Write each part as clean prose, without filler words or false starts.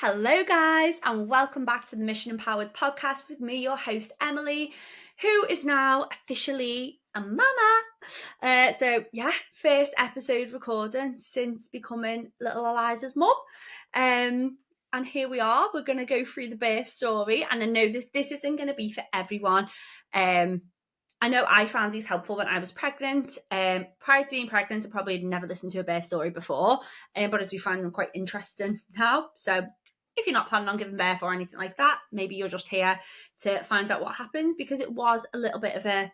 Hello, guys, and welcome back to the Mission Empowered podcast with me, your host, Emily, who is now officially a mama. First episode recording since becoming little Eliza's mum. And here we are. We're going to go through the birth story, and I know this isn't going to be for everyone. I know I found these helpful when I was pregnant. Prior to being pregnant, I probably had never listened to a birth story before, but I do find them quite interesting now. So if you're not planning on giving birth or anything like that, maybe you're just here to find out what happens, because it was a little bit of a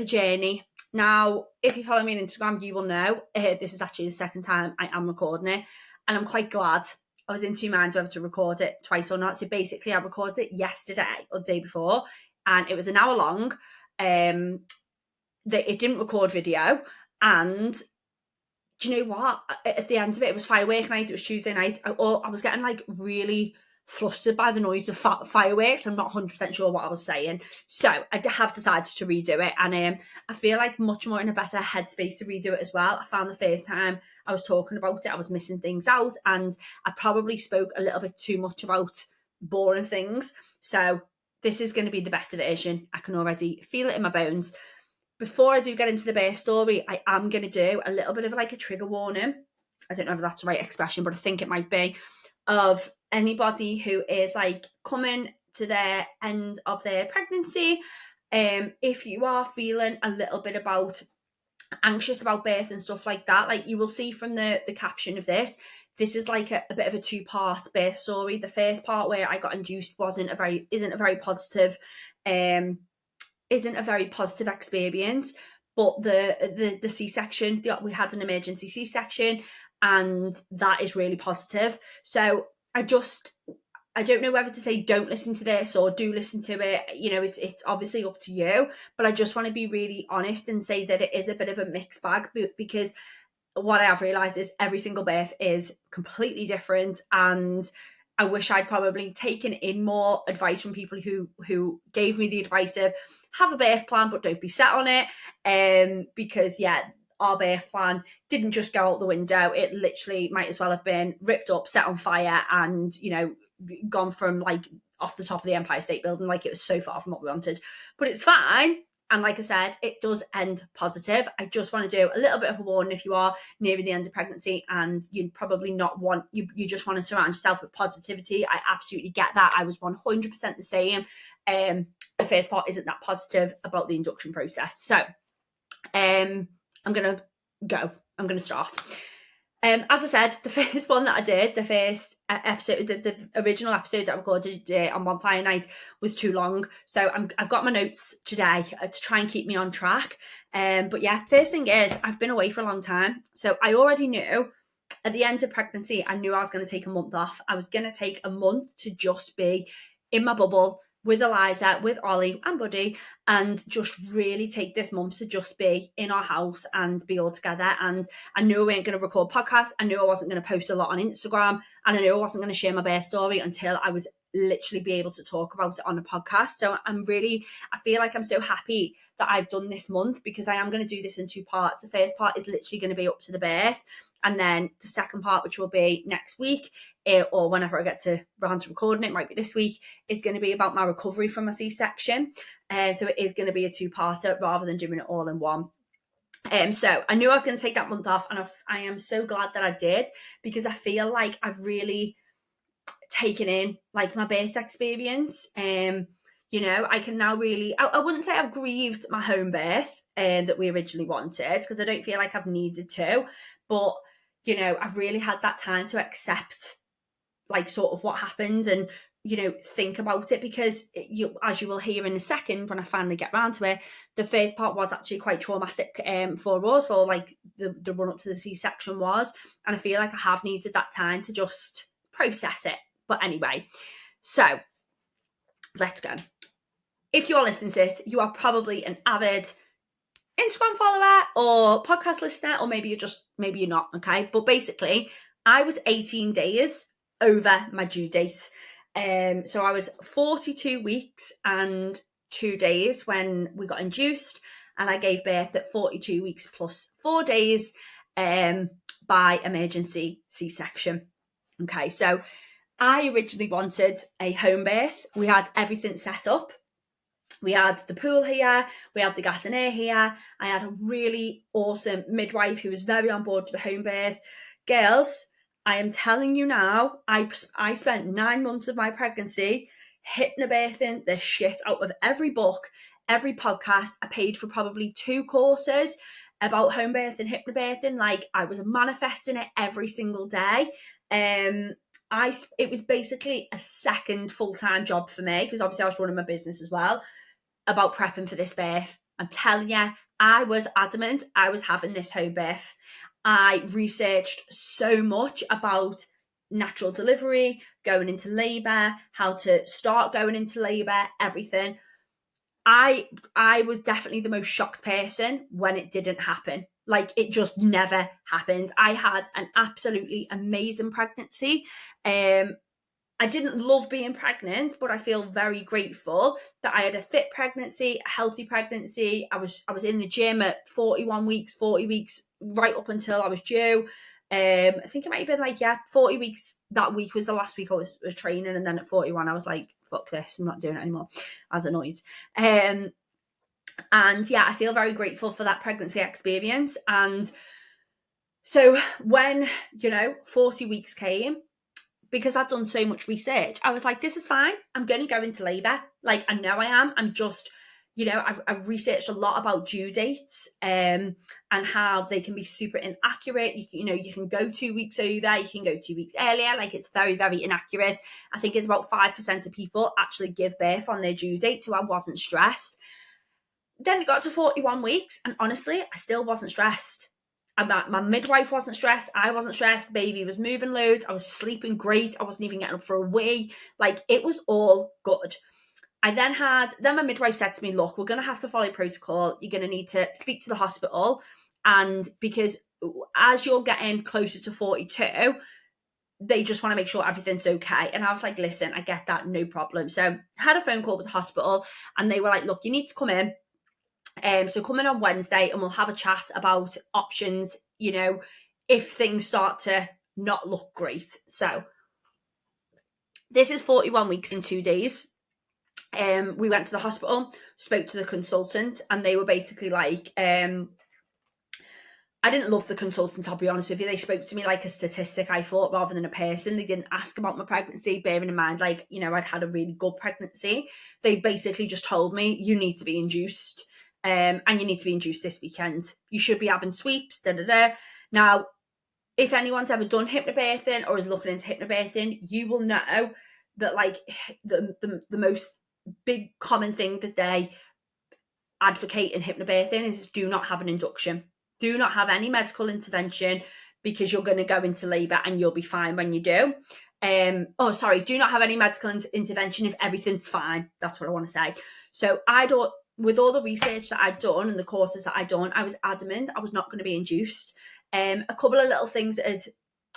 journey. Now, if you follow me on Instagram, you will know this is actually the second time I am recording it, and I'm quite glad. I was in two minds whether to record it twice or not. So basically, I recorded it yesterday or the day before, and it was an hour long. It didn't record video, and do you know what? At the end of it, it was firework night. It was Tuesday night. I was getting like really flustered by the noise of fireworks. I'm not 100% sure what I was saying. So I have decided to redo it. And I feel like much more in a better headspace to redo it as well. I found the first time I was talking about it, I was missing things out. And I probably spoke a little bit too much about boring things. So this is going to be the better version. I can already feel it in my bones. Before I do get into the birth story, I am going to do a little bit of like a trigger warning. I don't know if that's the right expression, but I think it might be, of anybody who is like coming to their end of their pregnancy. If you are feeling a little bit anxious about birth and stuff like that, like you will see from the caption of this is like a bit of a two-part birth story. The first part where I got induced isn't a very positive experience, but the C-section, we had an emergency C-section, and that is really positive. So I don't know whether to say don't listen to this or do listen to it. You know, it's obviously up to you, but I just want to be really honest and say that it is a bit of a mixed bag, because what I have realised is every single birth is completely different, and I wish I'd probably taken in more advice from people who gave me the advice of have a birth plan, but don't be set on it. Because our birth plan didn't just go out the window. It literally might as well have been ripped up, set on fire, and gone from like off the top of the Empire State Building. Like, it was so far from what we wanted, but it's fine. And like I said, it does end positive. I just want to do a little bit of a warning if you are nearing the end of pregnancy and you probably not want, you just want to surround yourself with positivity. I absolutely get that. I was 100% the same. The first part isn't that positive about the induction process. So I'm going to start. As I said, the first one that I did, the first episode, the original episode that I recorded on One Fire Night was too long. So I've got my notes today to try and keep me on track. But yeah, first thing is, I've been away for a long time. So I already knew at the end of pregnancy, I knew I was going to take a month off. I was going to take a month to just be in my bubble with Eliza, with Ollie and Buddy, and just really take this month to just be in our house and be all together. And I knew we weren't going to record podcasts. I knew I wasn't going to post a lot on Instagram, and I knew I wasn't going to share my birth story until I was literally be able to talk about it on a podcast. So I feel like I'm so happy that I've done this month, because I am going to do this in two parts. The first part is literally going to be up to the birth, and then the second part, which will be next week, or whenever I get round to recording, it might be this week, is going to be about my recovery from a C-section. So it is going to be a two-parter rather than doing it all in one. So I knew I was going to take that month off, and I am so glad that I did, because I feel like I've really taken in like my birth experience. I can now really, I wouldn't say I've grieved my home birth that we originally wanted, because I don't feel like I've needed to, but I've really had that time to accept like sort of what happened and think about it, because as you will hear in a second when I finally get around to it, the first part was actually quite traumatic for us, or like the run up to the C-section was, and I feel like I have needed that time to just process it. But anyway, so let's go. If you're listening to it, you are probably an avid Instagram follower or podcast listener, or maybe you're not, okay? But basically, I was 18 days over my due date. So I was 42 weeks and 2 days when we got induced, and I gave birth at 42 weeks plus 4 days by emergency C-section. Okay, so I originally wanted a home birth. We had everything set up. We had the pool here, we had the gas and air here. I had a really awesome midwife who was very on board with the home birth. Girls, I am telling you now, I spent 9 months of my pregnancy hypnobirthing the shit out of every book, every podcast. I paid for probably 2 courses about home birth and hypnobirthing. Like, I was manifesting it every single day. It was basically a second full-time job for me, because obviously I was running my business as well, about prepping for this birth. I'm telling you, I was adamant I was having this home birth. I researched so much about natural delivery, going into labour, how to start going into labour, everything. I was definitely the most shocked person when it didn't happen. Like, it just never happened. I had an absolutely amazing pregnancy. I didn't love being pregnant, but I feel very grateful that I had a fit pregnancy, a healthy pregnancy. I was in the gym at 41 weeks, 40 weeks, right up until I was due. I think it might have been like, 40 weeks. That week was the last week I was training. And then at 41, I was like, fuck this, I'm not doing it anymore. I was annoyed. And yeah, I feel very grateful for that pregnancy experience. And so when, 40 weeks came, because I'd done so much research, I was like, this is fine. I'm going to go into labour. Like, I know I am. I'm just, I've researched a lot about due dates and how they can be super inaccurate. You can go 2 weeks over, you can go 2 weeks earlier. Like, it's very, very inaccurate. I think it's about 5% of people actually give birth on their due date. So I wasn't stressed. Then it got to 41 weeks. And honestly, I still wasn't stressed. My midwife wasn't stressed. I wasn't stressed. Baby was moving loads. I was sleeping great. I wasn't even getting up for a wee. Like, it was all good. Then my midwife said to me, look, we're going to have to follow protocol. You're going to need to speak to the hospital. And because as you're getting closer to 42, they just want to make sure everything's okay. And I was like, listen, I get that, no problem. So I had a phone call with the hospital and they were like, look, you need to come in. So come in on Wednesday and we'll have a chat about options, if things start to not look great. So this is 41 weeks in 2 days. We went to the hospital, spoke to the consultant, and they were basically like, I didn't love the consultants, I'll be honest with you. They spoke to me like a statistic, I thought, rather than a person. They didn't ask about my pregnancy, bearing in mind, like, I'd had a really good pregnancy. They basically just told me, you need to be induced, and you need to be induced this weekend. You should be having sweeps, Now, if anyone's ever done hypnobirthing or is looking into hypnobirthing, you will know that, like, the most big common thing that they advocate in hypnobirthing is do not have an induction. Do not have any medical intervention, because you're going to go into labour and you'll be fine when you do. Do not have any medical intervention if everything's fine. That's what I want to say. So with all the research that I'd done and the courses that I'd done, I was adamant I was not going to be induced. A couple of little things that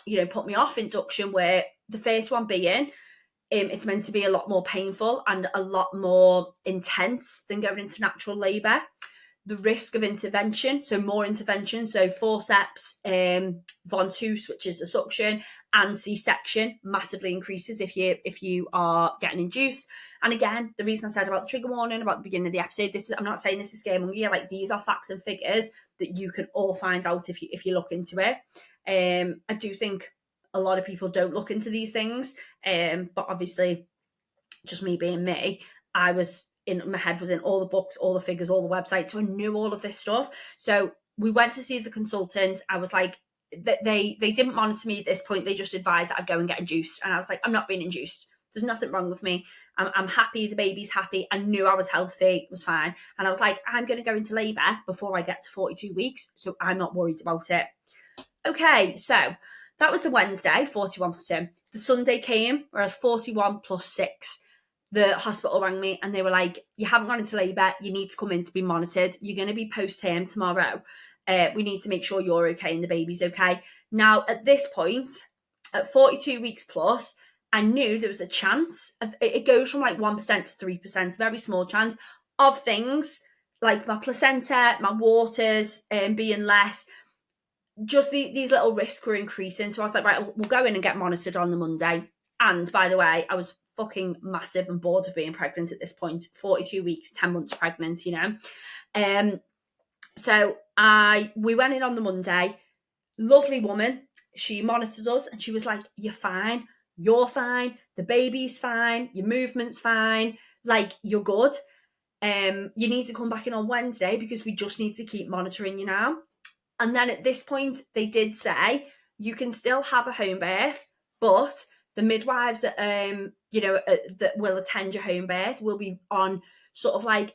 had, put me off induction were the first one being, it's meant to be a lot more painful and a lot more intense than going into natural labour. The risk of intervention, so more intervention, so forceps, ventouse, which is the suction, and C-section massively increases if you are getting induced. And again, the reason I said about the trigger warning about the beginning of the episode, I'm not saying this is scaremonger. Like, these are facts and figures that you can all find out if you look into it. I do think a lot of people don't look into these things, but obviously, just me being me, my head was in all the books, all the figures, all the websites, so I knew all of this stuff. So we went to see the consultant. I was like, they didn't monitor me at this point. They just advised that I'd go and get induced, and I was like, I'm not being induced. There's nothing wrong with me. I'm happy. The baby's happy. I knew I was healthy. It was fine. And I was like, I'm going to go into labour before I get to 42 weeks, so I'm not worried about it. Okay, so that was the Wednesday, 41 plus 2. The Sunday came, whereas 41 plus 6. The hospital rang me and they were like, you haven't gone into labour, you need to come in to be monitored. You're going to be post-term tomorrow. We need to make sure you're okay and the baby's okay. Now, at this point, at 42 weeks plus, I knew there was a chance. It goes from like 1% to 3%, very small chance of things like my placenta, my waters being less. Just these little risks were increasing. So I was like, right, we'll go in and get monitored on the Monday. And by the way, I was fucking massive and bored of being pregnant at this point. 42 weeks, 10 months pregnant, you know. So we went in on the Monday. Lovely woman. She monitored us and she was like, "You're fine. You're fine. The baby's fine. Your movement's fine. Like, you're good. You need to come back in on Wednesday because we just need to keep monitoring you now." And then at this point, they did say you can still have a home birth, but the midwives that that will attend your home birth will be on sort of like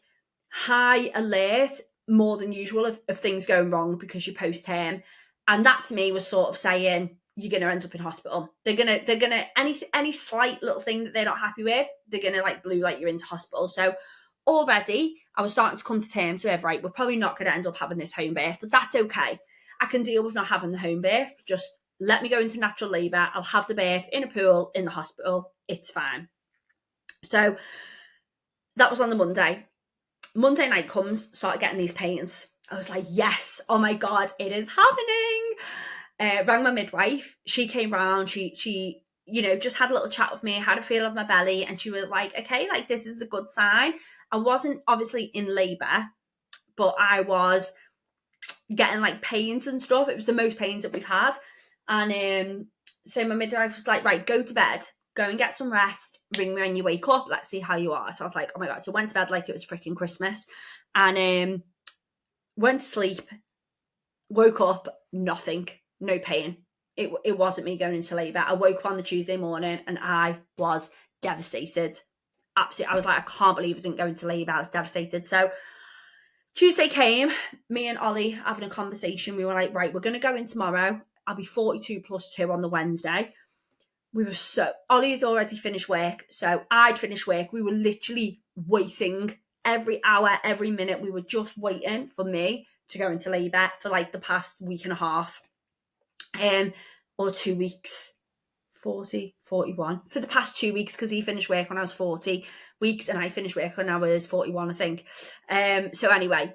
high alert more than usual of things going wrong because you're post term. And that to me was sort of saying you're going to end up in hospital. They're gonna any slight little thing that they're not happy with, they're gonna like blue light you into hospital. So already I was starting to come to terms with, right, we're probably not going to end up having this home birth, but that's okay. I can deal with not having the home birth. Just let me go into natural labour. I'll have the birth in a pool in the hospital. It's fine. So that was on the Monday. Monday night comes, started getting these pains. I was like, yes, oh my God, it is happening. Rang my midwife. She came round. She just had a little chat with me, had a feel of my belly, and she was like, okay, like this is a good sign. I wasn't obviously in labour, but I was getting like pains and stuff. It was the most pains that we've had. And so my midwife was like, right, go to bed, go and get some rest, ring me when you wake up, let's see how you are. So I was like, oh my God. So I went to bed like it was freaking Christmas, and went to sleep, woke up, nothing, no pain. It wasn't me going into labour. I woke up on the Tuesday morning and I was devastated. Absolutely. I was like, I can't believe I didn't go into labour. I was devastated. So Tuesday came, me and Ollie having a conversation. We were like, right, we're going to go in tomorrow. I'll be 42 plus 2 on the Wednesday. Ollie had already finished work, so I'd finished work. We were literally waiting every hour, every minute. We were just waiting for me to go into labour for like the past week and a half, or 2 weeks. 40, 41 for the past 2 weeks, because he finished work when I was 40 weeks and I finished work when I was 41, I think. So anyway,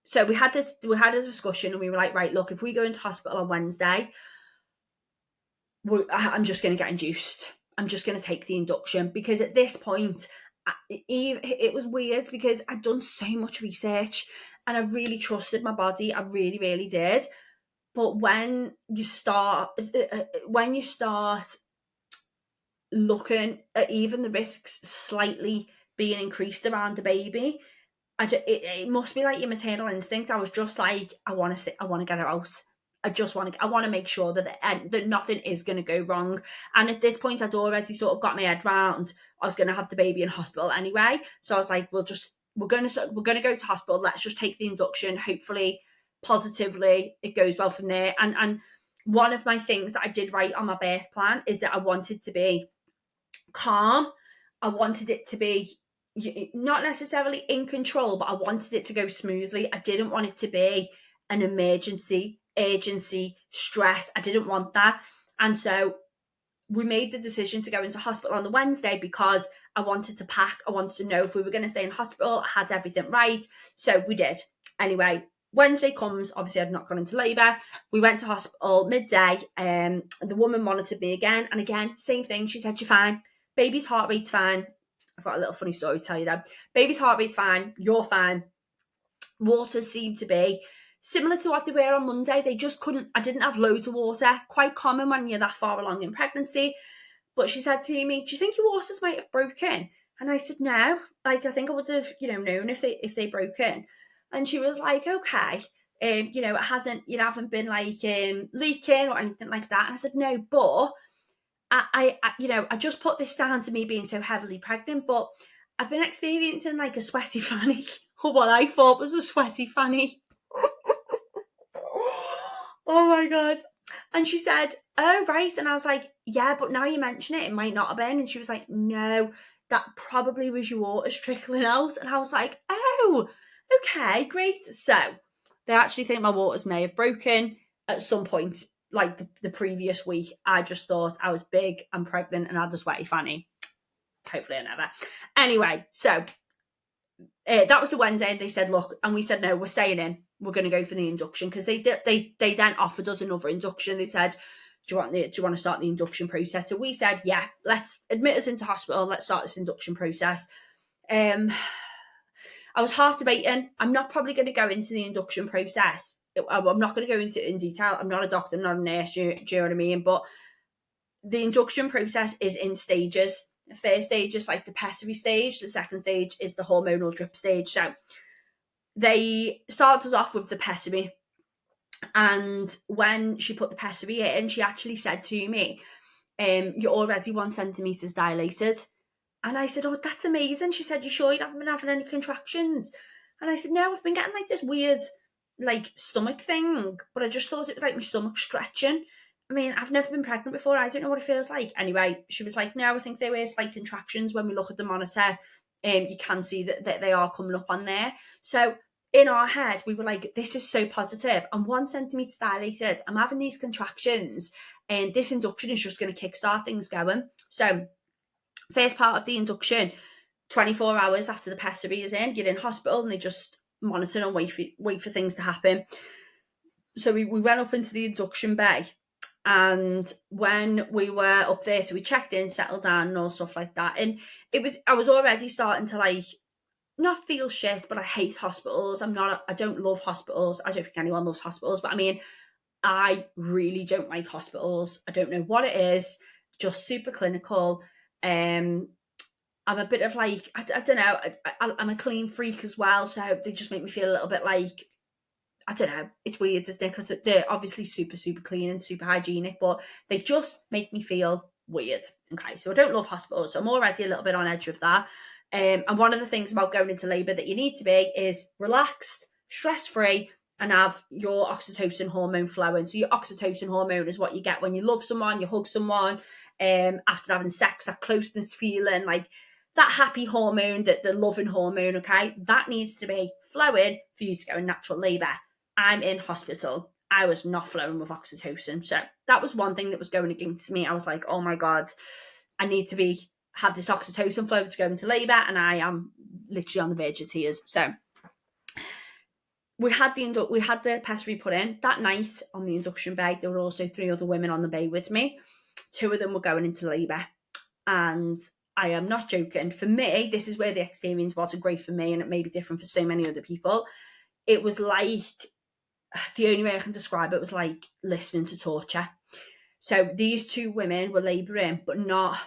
so we had a discussion and we were like, right, look, if we go into hospital on Wednesday, I'm just going to get induced. I'm just going to take the induction, because at this point, it was weird because I'd done so much research and I really trusted my body. I really, really did. But when you start looking at even the risks slightly being increased around the baby, it must be like your maternal instinct. I was just like, I want to get her out. I want to make sure that nothing is going to go wrong. And at this point, I'd already sort of got my head round I was going to have the baby in hospital anyway. So I was like, we're going to go to hospital. Let's just take the induction. Hopefully, positively, it goes well from there. And one of my things that I did write on my birth plan is that I wanted to be calm. I wanted it to be not necessarily in control, but I wanted it to go smoothly. I didn't want it to be an emergency, urgency, stress. I didn't want that. And so we made the decision to go into hospital on the Wednesday because I wanted to pack. I wanted to know if we were going to stay in hospital. I had everything right. So we did. Anyway, Wednesday comes. Obviously, I'd not gone into labour. We went to hospital midday. The woman monitored me again. And again, same thing. She said, you're fine. Baby's heart rate's fine. I've got a little funny story to tell you then. Baby's heart rate's fine. You're fine. Waters seemed to be similar to what they were on Monday. They just couldn't, I didn't have loads of water. Quite common when you're that far along in pregnancy. But she said to me, do you think your waters might have broken? And I said, no. Like, I think I would have, known if they broken. And she was like, okay. It hasn't, you haven't been like leaking or anything like that. And I said, no, but I just put this down to me being so heavily pregnant, but I've been experiencing like a sweaty fanny, or what I thought was a sweaty fanny. Oh my God. And she said, oh, right. And I was like, yeah, but now you mention it, it might not have been. And she was like, no, that probably was your waters trickling out. And I was like, oh, okay, great. So they actually think my waters may have broken at some point, like the previous week. I just thought I was big and pregnant and had a sweaty fanny. Hopefully I never. Anyway, so that was the Wednesday, and they said, look, and we said, no, we're staying in. We're going to go for the induction, because they then offered us another induction. They said, do you want to start the induction process? So we said, yeah, let's admit us into hospital. Let's start this induction process. I was half debating. I'm not probably going to go into the induction process. I'm not going to go into it in detail. I'm not a doctor. I'm not a nurse. Do you know what I mean? But the induction process is in stages. The first stage is like the pessary stage. The second stage is the hormonal drip stage. So they started us off with the pessary. And when she put the pessary in, she actually said to me, you're already 1 centimetre dilated. And I said, oh, that's amazing. She said, you sure you haven't been having any contractions? And I said, no, I've been getting like this weird like stomach thing, but I just thought it was like my stomach stretching. I mean, I've never been pregnant before. I don't know what it feels like. Anyway, she was like, no, I think there were slight contractions. When we look at the monitor, you can see that they are coming up on there. So in our head, we were like, this is so positive. I'm 1 centimetre dilated. I'm having these contractions, and this induction is just going to kickstart things going. So first part of the induction, 24 hours after the pessary is in, you're in hospital and they just monitor and wait for things to happen. So we went up into the induction bay, and when we were up there, so we checked in, settled down and all stuff like that. And I was already starting to like, not feel shit, but I hate hospitals. I don't love hospitals. I don't think anyone loves hospitals, but I mean, I really don't like hospitals. I don't know what it is, just super clinical. I'm a bit of like, I don't know, I'm a clean freak as well, so they just make me feel a little bit like, I don't know, it's weird, isn't it? Because they're obviously super, super clean and super hygienic, but they just make me feel weird. Okay, so I don't love hospitals, so I'm already a little bit on edge of that. And one of the things about going into labour that you need to be is relaxed, stress-free, and have your oxytocin hormone flowing. So your oxytocin hormone is what you get when you love someone, you hug someone, after having sex, that closeness feeling, like that happy hormone, that the loving hormone, okay? That needs to be flowing for you to go in natural labour. I'm in hospital. I was not flowing with oxytocin. So that was one thing that was going against me. I was like, oh my God, I need to have this oxytocin flow to go into labour, and I am literally on the verge of tears. So we had the pessary put in. That night on the induction bay, there were also 3 other women on the bay with me. 2 of them were going into labour. And I am not joking. For me, this is where the experience wasn't great for me, and it may be different for so many other people. It was like, the only way I can describe it was like listening to torture. So these 2 women were labouring, but not,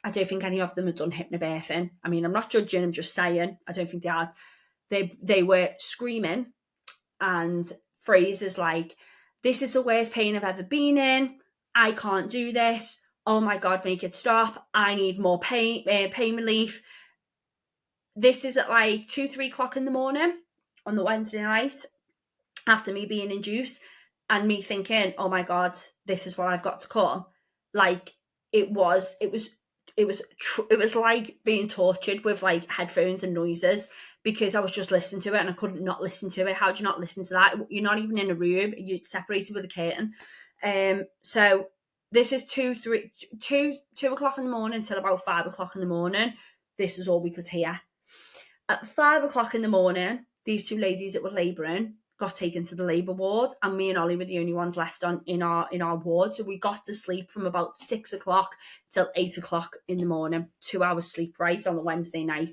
I don't think any of them had done hypnobirthing. I mean, I'm not judging, I'm just saying, I don't think they had. They were screaming, and phrases like, this is the worst pain I've ever been in, I can't do this, oh my God, make it stop, I need more pain relief. This is at like 2-3 o'clock in the morning on the Wednesday night after me being induced, and me thinking, oh my God, this is what I've got to come. Like, it was like being tortured with like headphones and noises, because I was just listening to it and I couldn't not listen to it. How do you not listen to that? You're not even in a room, you're separated with a curtain. So this is 2 o'clock in the morning till about 5 o'clock in the morning. This is all we could hear. At 5 o'clock in the morning, these 2 ladies that were labouring got taken to the labour ward, and me and Ollie were the only ones left in our ward. So we got to sleep from about 6 o'clock till 8 o'clock in the morning. 2 hours sleep, right, on the Wednesday night.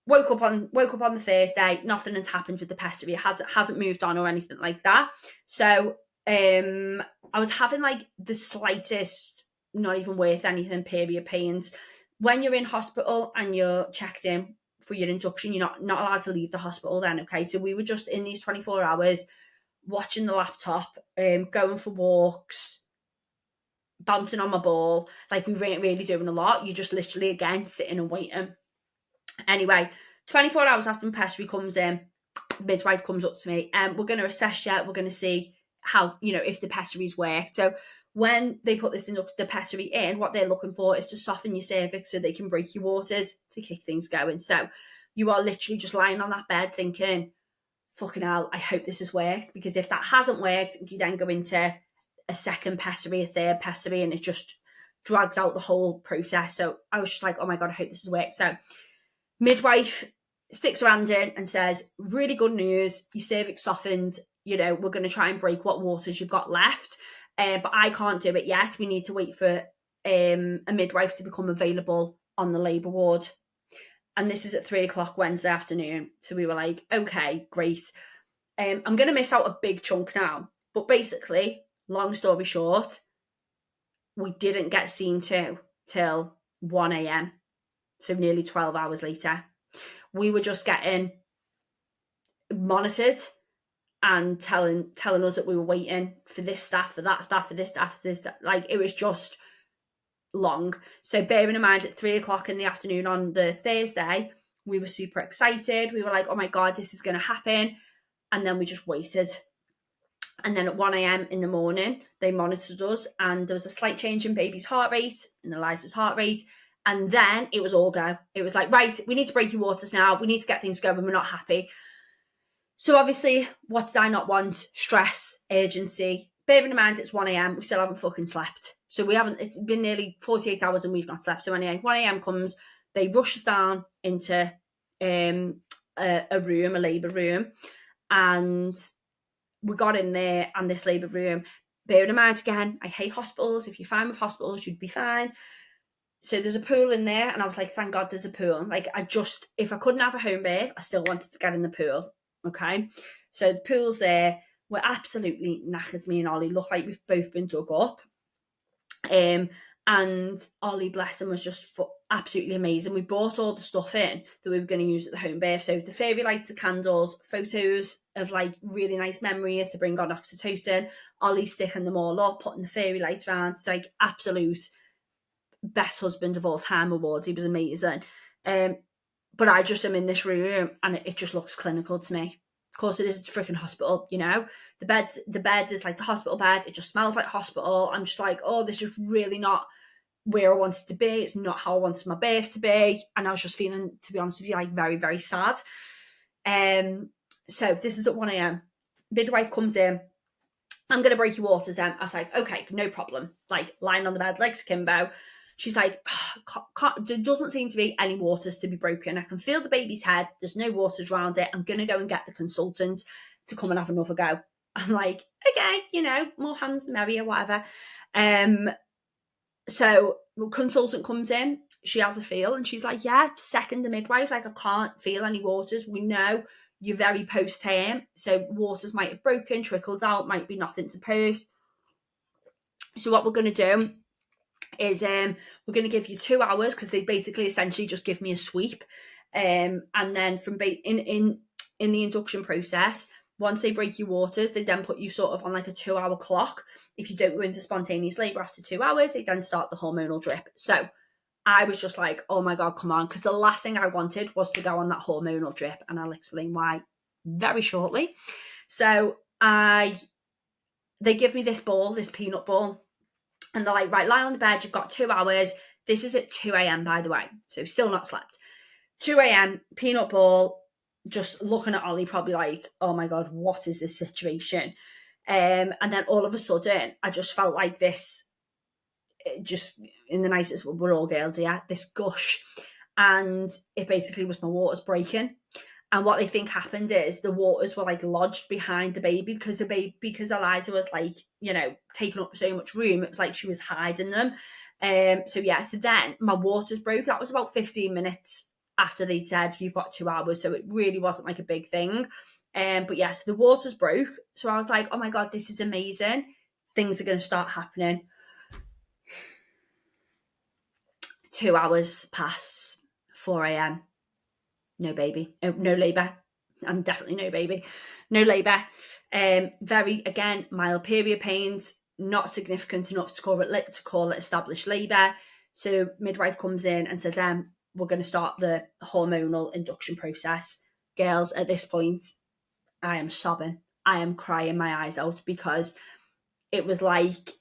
Woke up on the Thursday. Nothing has happened with the pessary. It hasn't moved on or anything like that. So I was having like the slightest, not even worth anything, period pains. When you're in hospital and you're checked in for your induction, you're not allowed to leave the hospital then, okay? So we were just in these 24 hours watching the laptop, going for walks, bouncing on my ball. Like, we weren't really doing a lot. You're just literally, again, sitting and waiting. Anyway, 24 hours after my pessary comes in, midwife comes up to me, and we're going to assess you. We're going to see how, if the pessary's worked. So when they put the pessary in, what they're looking for is to soften your cervix so they can break your waters to kick things going. So you are literally just lying on that bed thinking, fucking hell, I hope this has worked, because if that hasn't worked, you then go into a second pessary, a third pessary, and it just drags out the whole process. So I was just like, oh my God, I hope this has worked. So midwife sticks her hand in and says, really good news, your cervix softened, you know, we're going to try and break what waters you've got left. But I can't do it yet. We need to wait for a midwife to become available on the labour ward. And this is at 3:00 Wednesday afternoon. So we were like, okay, great. I'm going to miss out a big chunk now. But basically, long story short, we didn't get seen to till 1 a.m. So nearly 12 hours later. We were just getting monitored and telling us that we were waiting for this staff, for that staff, for this staff, for this staff. Like, it was just long. So bearing in mind, at 3:00 in the afternoon on the Thursday, we were super excited. We were like, oh my God, this is going to happen. And then we just waited. And then at 1 a.m. in the morning, they monitored us, and there was a slight change in baby's heart rate and Eliza's heart rate. And then it was all go. It was like, right, we need to break your waters now. We need to get things going. We're not happy. So obviously, what did I not want? Stress, urgency. Bearing in mind, it's 1 a.m. We still haven't fucking slept. So we haven't, it's been nearly 48 hours and we've not slept. So anyway, 1 a.m. comes, they rush us down into a room, a labour room. And we got in there, and this labour room, bearing in mind again, I hate hospitals. If you're fine with hospitals, you'd be fine. So there's a pool in there, and I was like, thank God there's a pool. Like, if I couldn't have a home birth, I still wanted to get in the pool. Okay. So the pool's there. We're absolutely knackered. Me and Ollie look like we've both been dug up. And Ollie, bless him, was just absolutely amazing. We bought all the stuff in that we were going to use at the home birth. So the fairy lights, the candles, photos of like really nice memories to bring on oxytocin. Ollie sticking them all up, putting the fairy lights around. It's like absolute best husband of all time awards. He was amazing. But I just am in this room and it just looks clinical to me. Of course, it is a freaking hospital, you know. The beds is like the hospital bed. It just smells like hospital. I'm just like, oh, this is really not where I wanted to be. It's not how I wanted my birth to be. And I was just feeling, to be honest with you, like very, very sad. So this is at 1 a.m. Midwife comes in. I'm going to break your waters, Em. I was like, okay, no problem. Like, lying on the bed, legs akimbo. She's like, there doesn't seem to be any waters to be broken. I can feel the baby's head. There's no waters around it. I'm going to go and get the consultant to come and have another go. I'm like, okay, you know, more hands the merrier, whatever. So consultant comes in. She has a feel and she's like, yeah, second the midwife. Like, I can't feel any waters. We know you're very post-term. So waters might have broken, trickled out, might be nothing to post. So what we're going to do is we're going to give you 2 hours, because they basically essentially just give me a sweep, and then from in the induction process, once they break your waters, they then put you sort of on like a 2-hour clock. If you don't go into spontaneous labour after 2 hours, they then start the hormonal drip. So I was just like, oh my God, come on, because the last thing I wanted was to go on that hormonal drip, and I'll explain why very shortly. So they give me this ball, this peanut ball. And they're like, right, lie on the bed. You've got 2 hours. This is at 2 a.m., by the way. So still not slept. 2 a.m., peanut ball, just looking at Ollie, probably like, oh my God, what is this situation? And then all of a sudden, I just felt like this, just in the nicest, we're all girls here, this gush. And it basically was my waters breaking. And what they think happened is the waters were like lodged behind the baby, because Eliza was like, you know, taking up so much room. It was like she was hiding them. So then my waters broke. That was about 15 minutes after they said you've got 2 hours. So it really wasn't like a big thing. But yes, the waters broke. So I was like, oh my God, this is amazing. Things are going to start happening. 2 hours pass, 4 a.m. No baby, no labour, and definitely no baby, no labour. Very, again, mild period pains, not significant enough to call it established labour. So midwife comes in and says, we're going to start the hormonal induction process. Girls, at this point, I am sobbing. I am crying my eyes out, because it was like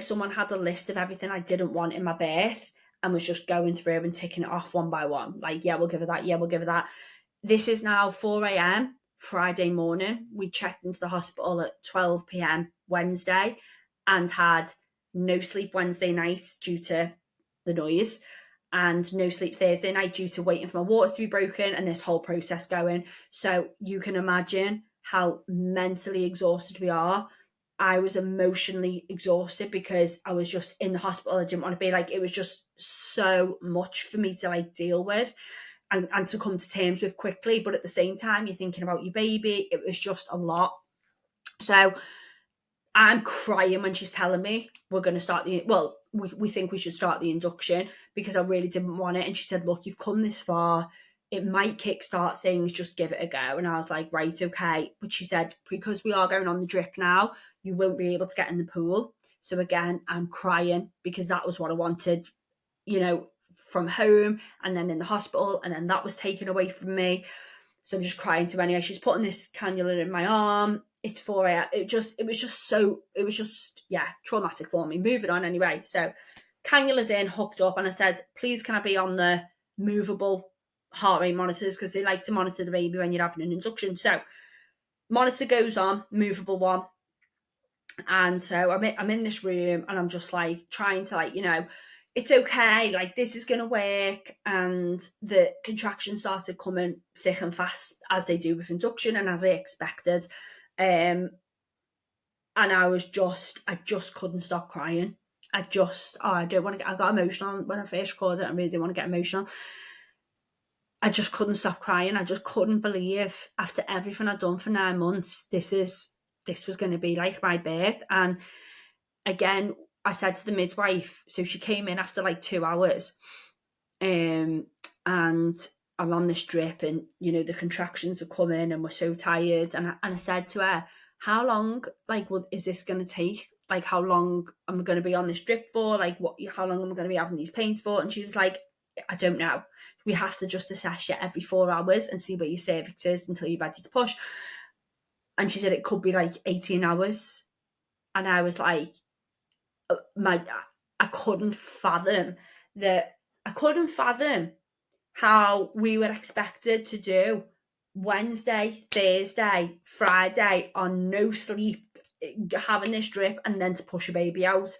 someone had a list of everything I didn't want in my birth and was just going through and ticking it off one by one. Like, yeah, we'll give her that. Yeah, we'll give her that. This is now 4 a.m. Friday morning. We checked into the hospital at 12 p.m. Wednesday and had no sleep Wednesday night due to the noise, and no sleep Thursday night due to waiting for my waters to be broken and this whole process going. So you can imagine how mentally exhausted we are. I was emotionally exhausted because I was just in the hospital. I didn't want to be, like, it was just so much for me to like deal with and to come to terms with quickly. But at the same time, you're thinking about your baby. It was just a lot. So I'm crying when she's telling me we're going to start we think we should start the induction, because I really didn't want it. And she said, look, you've come this far. It might kickstart things. Just give it a go. And I was like, right, okay. But she said, because we are going on the drip now, you won't be able to get in the pool. So again, I'm crying because that was what I wanted, from home and then in the hospital. And then that was taken away from me. So I'm just crying to her anyway. She's putting this cannula in my arm. It's 4 a.m. It was just traumatic for me. Moving on anyway. So cannula's in, hooked up, and I said, please can I be on the movable heart rate monitors, because they like to monitor the baby when you're having an induction. So monitor goes on, movable one. And so I'm in this room and I'm just like trying to, like, it's okay, like this is gonna work. And the contractions started coming thick and fast, as they do with induction and as I expected. And I just couldn't stop crying. I got emotional when I first recorded it. I really didn't want to get emotional. I just couldn't stop crying. I just couldn't believe, after everything I'd done for 9 months, this was going to be like my birth. And again, I said to the midwife, so she came in after like 2 hours, and I'm on this drip, and the contractions are coming, and we're so tired. And I said to her, how long, like, is this going to take? Like, how long am I going to be on this drip for? Like, how long am I going to be having these pains for? And she was like, I don't know. We have to just assess you every 4 hours and see where your cervix is until you're ready to push. And she said it could be like 18 hours. And I was like, I couldn't fathom how we were expected to do Wednesday, Thursday, Friday on no sleep, having this drip, and then to push a baby out.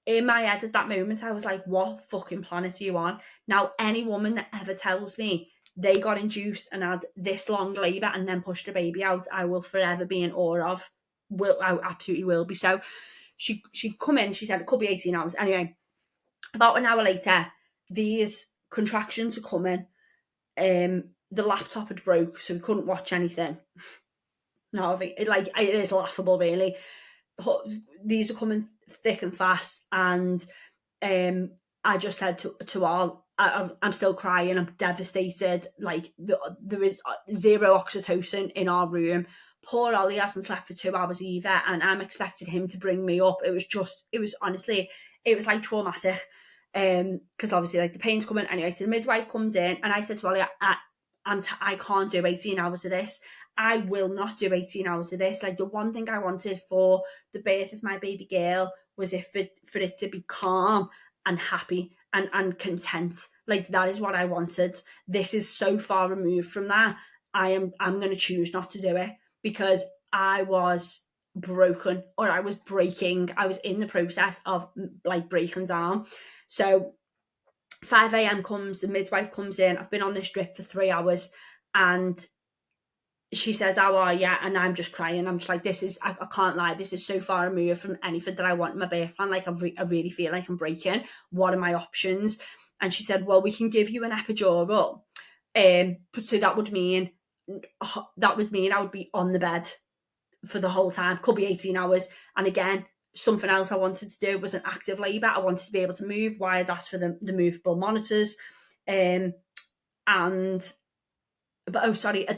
In my head at that moment, I was like, what fucking planet are you on? Now, any woman that ever tells me they got induced and had this long labour and then pushed a baby out, I will forever be in awe of. I absolutely will be. So she'd come in, she said it could be 18 hours. Anyway, about an hour later, these contractions are coming. The laptop had broke, so we couldn't watch anything. No, I think it is laughable, really. These are coming thick and fast, and I just said to all, I'm still crying. I'm devastated. Like, there is zero oxytocin in our room. Poor Ollie hasn't slept for 2 hours either, and I'm expecting him to bring me up. It was honestly, it was like traumatic. Because obviously, like, the pain's coming anyway. So the midwife comes in, and I said to Ollie, I can't do 18 hours of this. I will not do 18 hours of this. Like, the one thing I wanted for the birth of my baby girl was for it to be calm and happy and content. Like, that is what I wanted. This is so far removed from that. I'm going to choose not to do it, because I was broken, or I was breaking. I was in the process of, like, breaking down. So 5 a.m. comes, the midwife comes in. I've been on this drip for 3 hours, and she says, how are you? And I'm just crying. I'm just like, I can't lie, this is so far removed from anything that I want in my birth plan. Like, I really feel like I'm breaking. What are my options? And she said, well, we can give you an epidural. So that would mean I would be on the bed for the whole time. Could be 18 hours. And again, something else I wanted to do was an active labour. I wanted to be able to move, why I'd asked for the movable monitors. At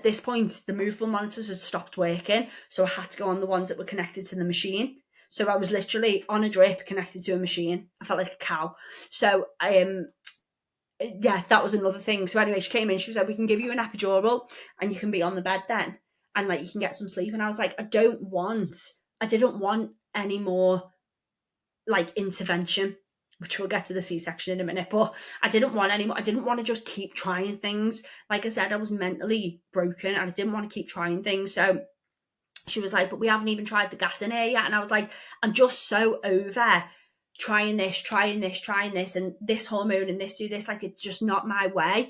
this point, the movable monitors had stopped working, so I had to go on the ones that were connected to the machine. So I was literally on a drip connected to a machine. I felt like a cow. So that was another thing. So anyway, she came in, she was like, we can give you an epidural and you can be on the bed then, and like you can get some sleep. And I was like, I didn't want any more like intervention, which we'll get to the C-section in a minute, but I didn't want any more. I didn't want to just keep trying things. Like I said, I was mentally broken and I didn't want to keep trying things. So she was like, but we haven't even tried the gas in here yet. And I was like, I'm just so over trying this, and this hormone and this do this. Like, it's just not my way.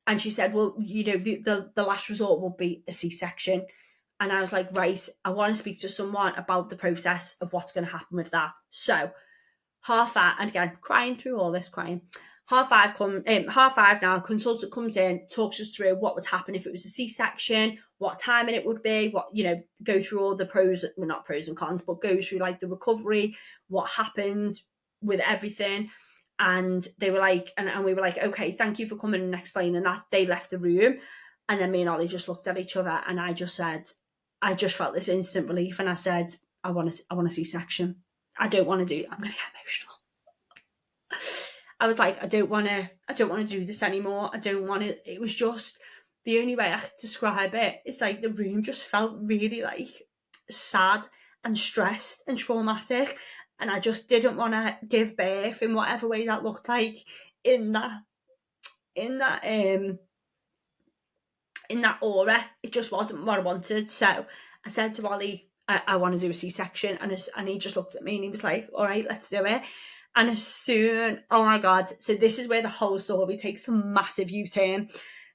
And she said, well, the last resort will be a C-section. And I was like, right, I want to speak to someone about the process of what's going to happen with that. So 5:30, and again, crying through all this, crying. 5:30 now, consultant comes in, talks us through what would happen if it was a C-section, what timing it would be, what, go through all the pros, well, not pros and cons, but go through like the recovery, what happens with everything. And they were like, and we were like, okay, thank you for coming and explaining that. They left the room. And then me and Ollie just looked at each other, and I just felt this instant relief. And I said, I want a C-section. I don't want to do, I'm going to get emotional. I was like, I don't want to do this anymore. I don't want to, it was just, the only way I could describe it, it's like the room just felt really like sad and stressed and traumatic. And I just didn't want to give birth in whatever way that looked like in that aura. It just wasn't what I wanted. So I said to Ollie, I want to do a C-section. And he just looked at me and he was like, all right, let's do it. And as soon, oh my God, so this is where the whole story takes a massive U-turn.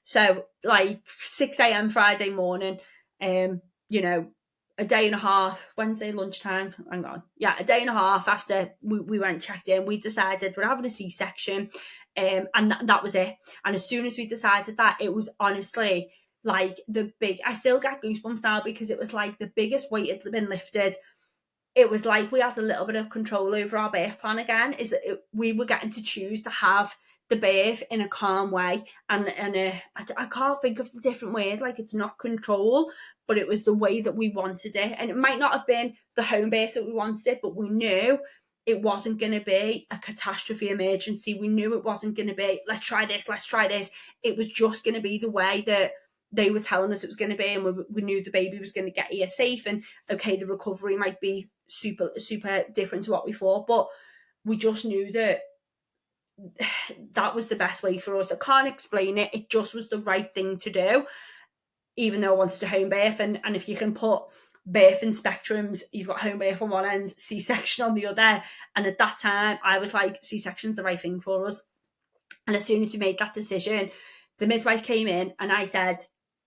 So like 6 a.m. Friday morning, a day and a half, Wednesday lunchtime, hang on. Yeah, a day and a half after we went checked in, we decided we're having a C-section. And that was it. And as soon as we decided that, it was honestly like I still get goosebumps now, because it was like the biggest weight had been lifted. It was like we had a little bit of control over our birth plan again. We were getting to choose to have the birth in a calm way, and I can't think of the different word. Like, it's not control, but it was the way that we wanted it. And it might not have been the home birth that we wanted, but we knew it wasn't going to be a catastrophe emergency. We knew it wasn't going to be, let's try this. It was just going to be the way that they were telling us it was going to be, and we knew the baby was going to get here safe. And okay, the recovery might be super, super different to what we thought, but we just knew that was the best way for us. I can't explain it. It just was the right thing to do, even though I wanted a home birth. And if you can put birth in spectrums, you've got home birth on one end, C-section on the other. And at that time, I was like, C-section's the right thing for us. And as soon as we made that decision, the midwife came in and I said,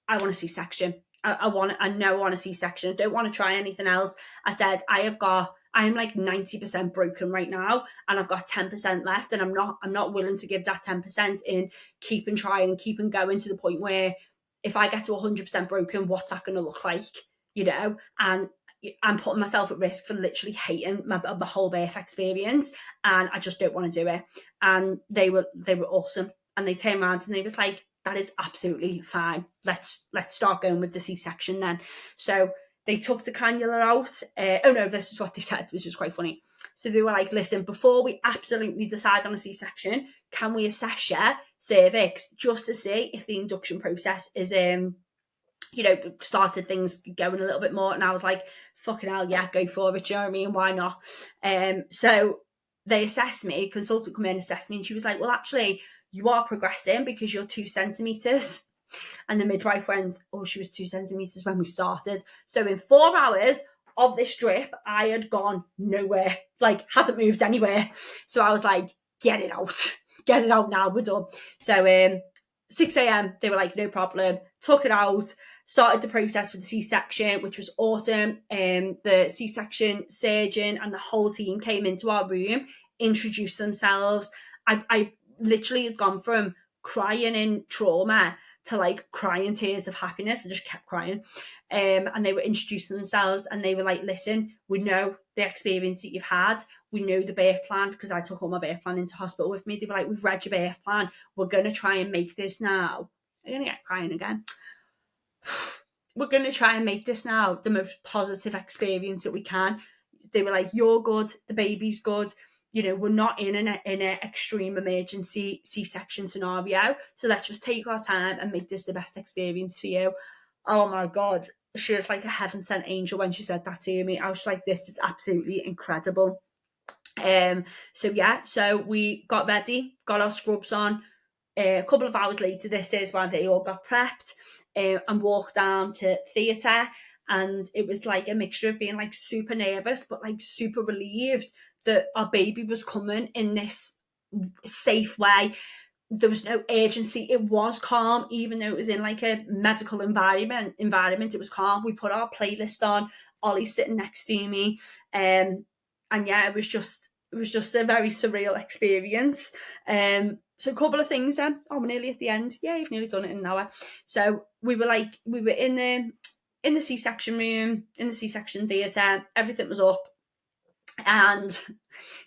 I want a C-section. I want a C-section. I don't want to try anything else. I said, I am like 90% broken right now, and I've got 10% left, and I'm not willing to give that 10% in keep and trying and keep and going to the point where if I get to 100% broken, what's that going to look like? And I'm putting myself at risk for literally hating my whole birth experience, and I just don't want to do it. And they were awesome, and they turned around and they was like, that is absolutely fine. Let's start going with the C-section then. So they took the cannula out. This is what they said, which is quite funny. So they were like, listen, before we absolutely decide on a C-section, can we assess your cervix just to see if the induction process is started things going a little bit more. And I was like, fucking hell, yeah, go for it, Jeremy, and why not? So they assessed me, consultant come in, assessed me, and she was like, well, actually, you are progressing because you're 2 centimetres. And the midwife went, oh, she was 2 centimetres when we started. So in 4 hours of this drip, I had gone nowhere, like hadn't moved anywhere. So I was like, get it out now, we're done. So 6 a.m, they were like, no problem, took it out, started the process for the C-section, which was awesome. The C-section surgeon and the whole team came into our room, introduced themselves. I literally had gone from crying in trauma to like crying tears of happiness. I just kept crying. And they were introducing themselves, and they were like, listen, we know the experience that you've had. We know the birth plan, because I took all my birth plan into hospital with me. They were like, we've read your birth plan. We're going to try and make this now. I'm going to get crying again. We're going to try and make this now the most positive experience that we can. They were like, you're good. The baby's good. We're not in an extreme emergency C-section scenario. So let's just take our time and make this the best experience for you. Oh my God. She was like a heaven sent angel when she said that to me. I was like, this is absolutely incredible. So we got ready, got our scrubs on. A couple of hours later, this is when they all got prepped, and walked down to theatre. And it was like a mixture of being like super nervous, but like super relieved that our baby was coming in this safe way. there was no urgency. It was calm, even though it was in like a medical environment. It was calm. We put our playlist on. Ollie's sitting next to me, and yeah, it was just a very surreal experience. So a couple of things then. Oh, we're nearly at the end. Yeah, you've nearly done it in an hour. So we were in the C-section room, in the C-section theatre. Everything was up, and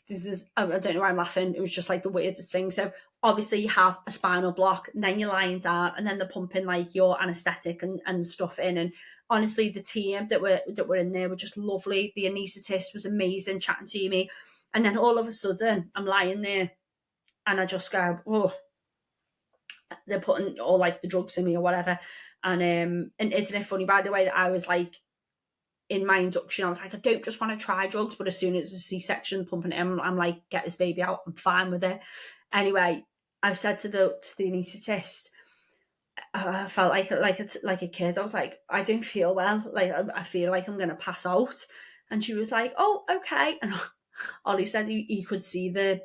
I don't know why I'm laughing. It was just like the weirdest thing. So obviously you have a spinal block, and then you're lying down, and then they're pumping like your anaesthetic and stuff in. And honestly, the team that were in there were just lovely. The anaesthetist was amazing, chatting to me. And then all of a sudden, I'm lying there, and I just go, oh, they're putting all like the drugs in me or whatever. And isn't it funny, by the way, that I was like, in my induction, I was like, I don't just want to try drugs, but as soon as it's a C-section pumping it in, I'm like, get this baby out, I'm fine with it. Anyway, I said to the anaesthetist, I felt like a kid. I was like, I don't feel well. Like, I feel like I'm gonna pass out. And she was like, oh, okay. And Ollie said he could see the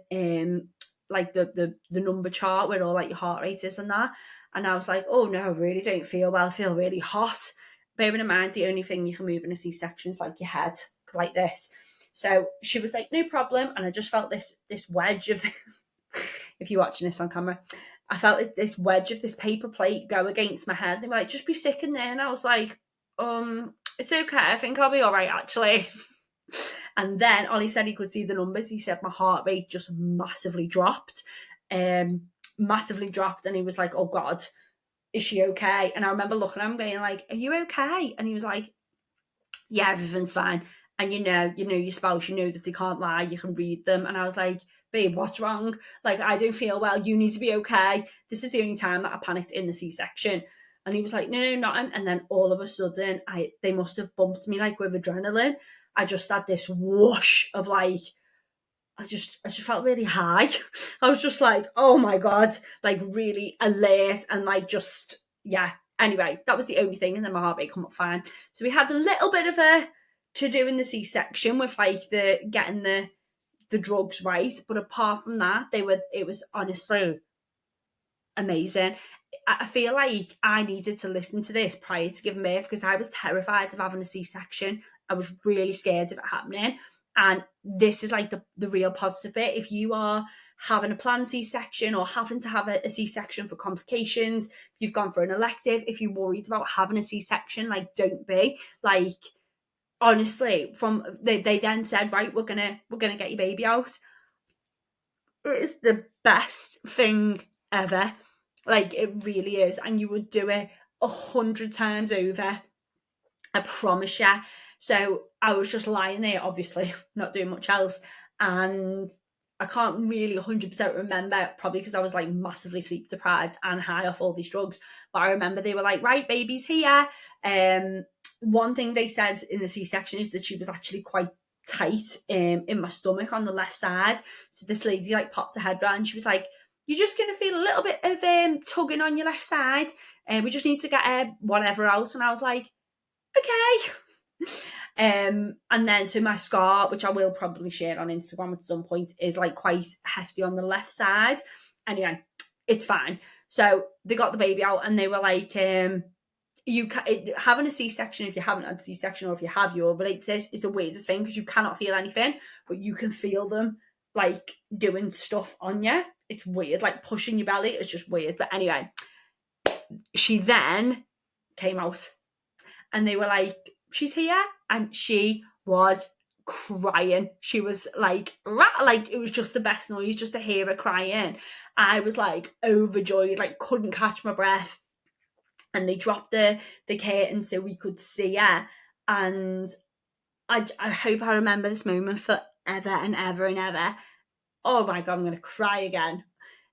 like the number chart where all like your heart rate is and that. And I was like, oh no, I really don't feel well. I feel really hot. Bearing in mind, the only thing you can move in a C-section is like your head, like this. So she was like, no problem. And I just felt this wedge of, if you're watching this on camera, I felt this wedge of this paper plate go against my head. They were like, just be sitting there. And I was like, it's okay. I think I'll be all right, actually. And then Ollie said he could see the numbers. He said my heart rate just massively dropped. And he was like, oh God, is she okay? And I remember looking at him going like, are you okay? And he was like, yeah, everything's fine. And you know your spouse, you know that they can't lie, you can read them. And I was like, babe, what's wrong? Like, I don't feel well, you need to be okay. This is the only time that I panicked in the C-section. And he was like, no, nothing. And then all of a sudden, they must have bumped me like with adrenaline. I just had this whoosh of like, I just felt really high. I was just like, oh my God, like really alert and like just, yeah. Anyway, that was the only thing. And then my heart rate come up fine. So we had a little bit of a to do in the C-section with like getting the drugs right. But apart from that, it was honestly amazing. I feel like I needed to listen to this prior to giving birth because I was terrified of having a C-section. I was really scared of it happening. And this is like the real positive bit. If you are having a planned C-section or having to have a C-section for complications, if you've gone for an elective, if you're worried about having a C-section, like, don't be. Like, honestly, they then said, right, we're gonna get your baby out. It is the best thing ever. Like, it really is. And you would do it 100 times over. I promise you. So I was just lying there, obviously, not doing much else. And I can't really 100% remember, probably because I was like massively sleep deprived and high off all these drugs. But I remember they were like, right, baby's here. One thing they said in the C-section is that she was actually quite tight in my stomach on the left side. So this lady like popped her head round. She was like, you're just going to feel a little bit of tugging on your left side. And we just need to get whatever else. And I was like, okay. And then so my scar, which I will probably share on Instagram at some point, is like quite hefty on the left side. Anyway, it's fine. So they got the baby out and they were like, having a C-section, if you haven't had a C-section or if you have, you relate to this, is the weirdest thing because you cannot feel anything, but you can feel them like doing stuff on you. It's weird, like pushing your belly. It's just weird. But anyway, she then came out and they were like, she's here. And she was crying. She was like it was just the best noise just to hear her crying. I was like overjoyed, like couldn't catch my breath. And they dropped the curtain so we could see her. And I hope I remember this moment forever and ever and ever. Oh my God, I'm going to cry again.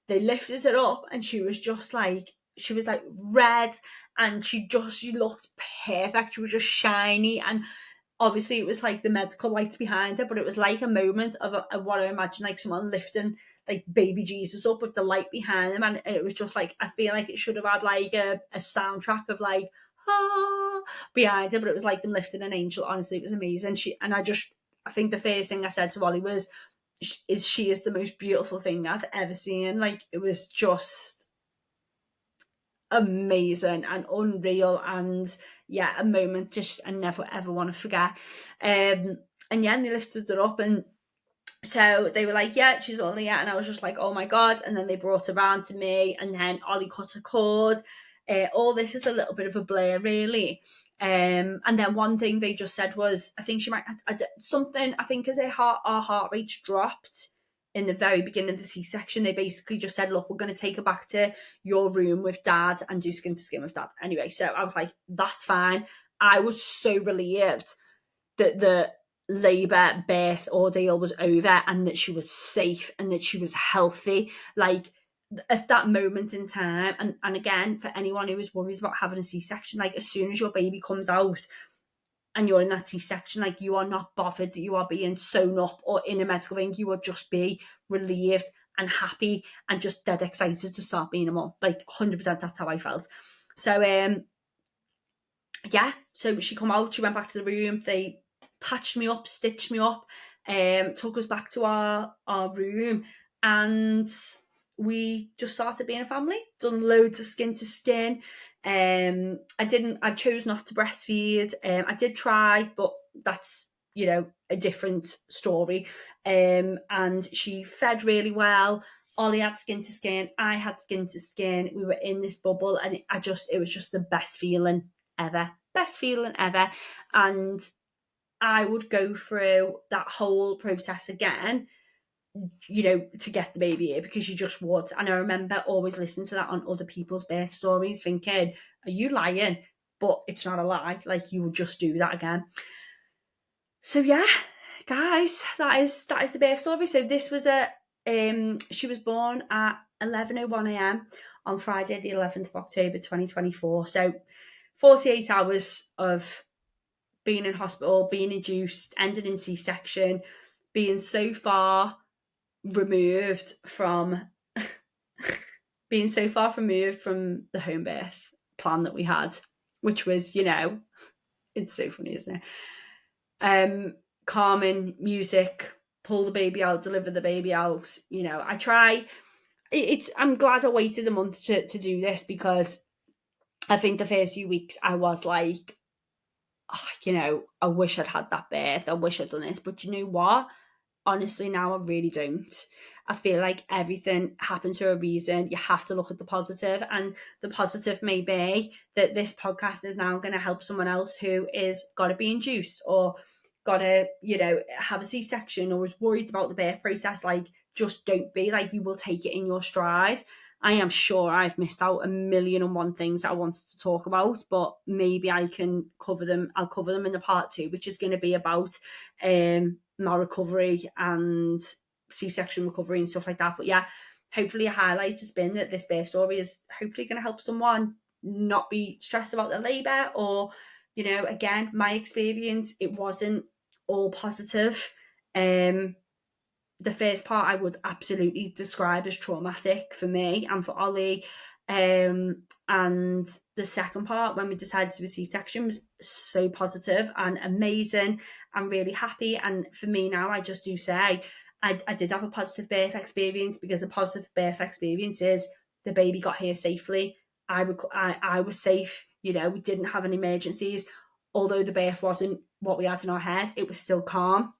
They lifted her up and she was like red and she looked perfect. She was just shiny. And obviously it was like the medical lights behind her, but it was like a moment of what I imagine like someone lifting like baby Jesus up with the light behind them. And it was just like, I feel like it should have had like a soundtrack of like, behind her, but it was like them lifting an angel. Honestly, it was amazing. I think the first thing I said to Ollie was, she is the most beautiful thing I've ever seen. Like, it was just amazing and unreal, and yeah, a moment just I never ever want to forget. And yeah, and they lifted her up, and so they were like, yeah, she's only yeah, and I was just like, oh my god. And then they brought her around to me, and then Ollie cut a cord. All this is a little bit of a blur, really. And then one thing they just said was, I think she might something. I think as our heart rates dropped in the very beginning of the C-section, they basically just said, look, we're going to take her back to your room with dad and do skin to skin with dad. Anyway, so I was like, that's fine. I was so relieved that the labour birth ordeal was over and that she was safe and that she was healthy. Like, at that moment in time, and again, for anyone who is worried about having a C-section, like, as soon as your baby comes out and you're in that C-section, like, you are not bothered that you are being sewn up or in a medical ring. You will just be relieved and happy and just dead excited to start being a mum. Like, 100%, that's how I felt. So yeah, so she come out, she went back to the room, they patched me up, stitched me up, took us back to our room, and we just started being a family, done loads of skin to skin. I chose not to breastfeed. I did try, but that's, a different story. And she fed really well. Ollie had skin to skin, I had skin to skin. We were in this bubble, and it was just the best feeling ever. And I would go through that whole process again, to get the baby here, because you just would. And I remember always listening to that on other people's birth stories, thinking, are you lying? But it's not a lie. Like, you would just do that again. So yeah, guys, that is the birth story. So this was she was born at 11:01 a.m. on Friday, the 11th of October, 2024. So 48 hours of being in hospital, being induced, ending in C-section, being so far removed from the home birth plan that we had, which was, it's so funny, isn't it? Calming music, pull the baby out, deliver the baby out. I try. I'm glad I waited a month to do this, because I think the first few weeks I was like, I wish I'd had that birth. I wish I'd done this. But you know what? Honestly, now I really don't. I feel like everything happens for a reason. You have to look at the positive, and the positive may be that this podcast is now going to help someone else who is got to be induced, or got to, have a C-section, or is worried about the birth process. Like, just don't be. Like, you will take it in your stride. I am sure I've missed out a million and one things that I wanted to talk about, but maybe I can cover them. I'll cover them in the part 2, which is going to be about my recovery and C-section recovery and stuff like that. But yeah, hopefully a highlight has been that this birth story is hopefully going to help someone not be stressed about their labour, or, again, my experience, it wasn't all positive. The first part I would absolutely describe as traumatic for me and for Ollie. And the second part, when we decided to do a C-section, was so positive and amazing. I'm really happy. And for me now, I just do say I did have a positive birth experience, because a positive birth experience is the baby got here safely. I was safe. We didn't have any emergencies. Although the birth wasn't what we had in our head, it was still calm.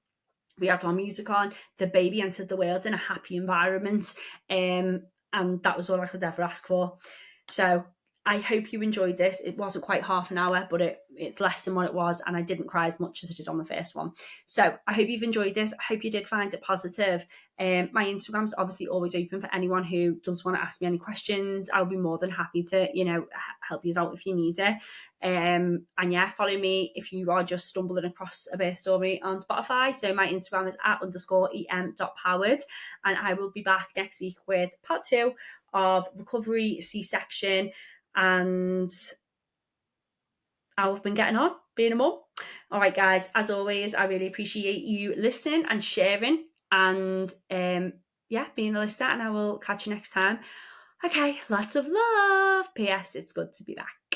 We had our music on. The baby entered the world in a happy environment, and that was all I could ever ask for. So I hope you enjoyed this. It wasn't quite half an hour, but it's less than what it was, and I didn't cry as much as I did on the first one. So I hope you've enjoyed this. I hope you did find it positive. My Instagram's obviously always open for anyone who does want to ask me any questions. I'll be more than happy to, help you out if you need it. And yeah, follow me if you are just stumbling across a birth story on Spotify. So my Instagram is @_em.powered, and I will be back next week with part 2 of recovery, C-section, and how I've been getting on being a mum. All right, guys, as always, I really appreciate you listening and sharing, and being a listener, and I will catch you next time. Okay, lots of love. P.S. It's good to be back.